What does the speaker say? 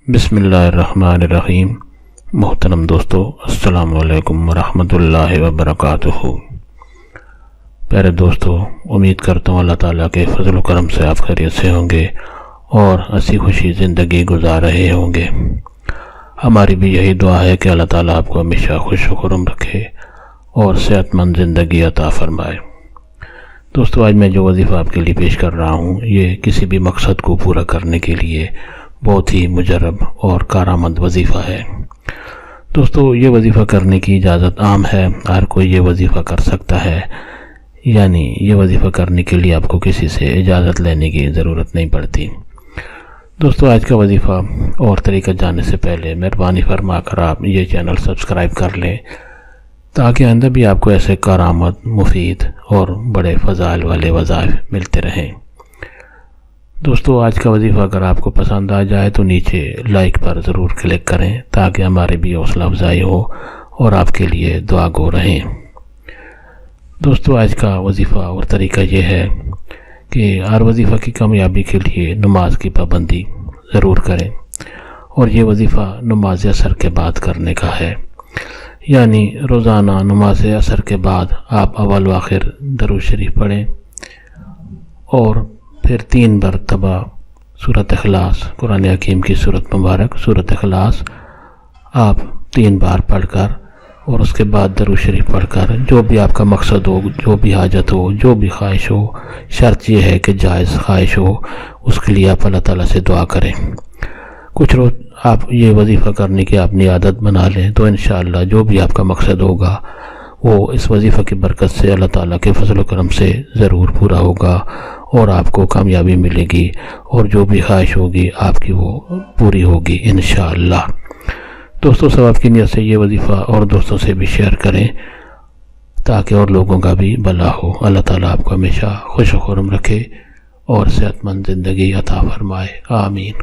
बिस्मिल्लाहिर्रहमानिर्रहीम। मोहतरम दोस्तों, अस्सलाम वालेकुम वरहमतुल्लाहि वबरकातुहू। प्यारे दोस्तों, उम्मीद करता हूँ अल्लाह ताला के फजल व करम से आप खैरियत से होंगे और हंसी खुशी ज़िंदगी गुजार रहे होंगे। हमारी भी यही दुआ है कि अल्लाह ताला आपको हमेशा खुश व खुर्रम रखे और सेहतमंद ज़िंदगी अता फरमाए। दोस्तों, आज मैं जो वजीफ़ा आपके लिए पेश कर रहा हूँ, ये किसी भी मकसद को पूरा करने के लिए बहुत ही मुजरब और कारआमद वजीफ़ा है। दोस्तों, ये वजीफ़ा करने की इजाज़त आम है, हर कोई ये वजीफ़ा कर सकता है, यानी ये वजीफ़ा करने के लिए आपको किसी से इजाज़त लेने की ज़रूरत नहीं पड़ती। दोस्तों, आज का वजीफ़ा और तरीक़ा जानने से पहले मेहरबानी फरमा कर आप ये चैनल सब्सक्राइब कर लें, ताकि आइंदा भी आपको ऐसे कारआमद, मुफीद और बड़े फ़ज़ाइल वाले वज़ाइफ मिलते रहें। दोस्तों, आज का वजीफ़ा अगर आपको पसंद आ जाए तो नीचे लाइक पर ज़रूर क्लिक करें, ताकि हमारी भी हौसला अफजाई हो और आपके लिए दुआ गो रहें। दोस्तों, आज का वजीफ़ा और तरीक़ा ये है कि हर वजीफ़ा की कामयाबी के लिए नमाज की पाबंदी ज़रूर करें, और ये वजीफ़ा नमाज असर के बाद करने का है, यानी रोज़ाना नमाज असर के बाद आप अव्वल व आखिर दरूद शरीफ पढ़ें और फिर 3 मरतबा सूरत इखलास, कुरान हकीम की सूरत मुबारक सूरत इखलास आप 3 बार पढ़कर और उसके बाद दरूद शरीफ पढ़कर जो भी आपका मकसद हो, जो भी हाजत हो, जो भी ख्वाहिश हो, शर्त यह है कि जायज़ ख्वाहिश हो, उसके लिए आप अल्लाह ताला से दुआ करें। कुछ रोज़ आप ये वजीफ़ा करने की अपनी आदत बना लें तो इंशाअल्लाह जो भी आपका मकसद होगा वो इस वजीफ़ा की बरकत से अल्लाह ताला के फजल व करम से ज़रूर पूरा होगा और आपको कामयाबी मिलेगी और जो भी ख्वाहिश होगी आपकी वो पूरी होगी इंशाअल्लाह। दोस्तों, सवाब की नियत से ये वजीफ़ा और दोस्तों से भी शेयर करें, ताकि और लोगों का भी भला हो। अल्लाह ताला आपको हमेशा खुश व खुर्रम रखे और सेहतमंद ज़िंदगी अता फरमाए। आमीन।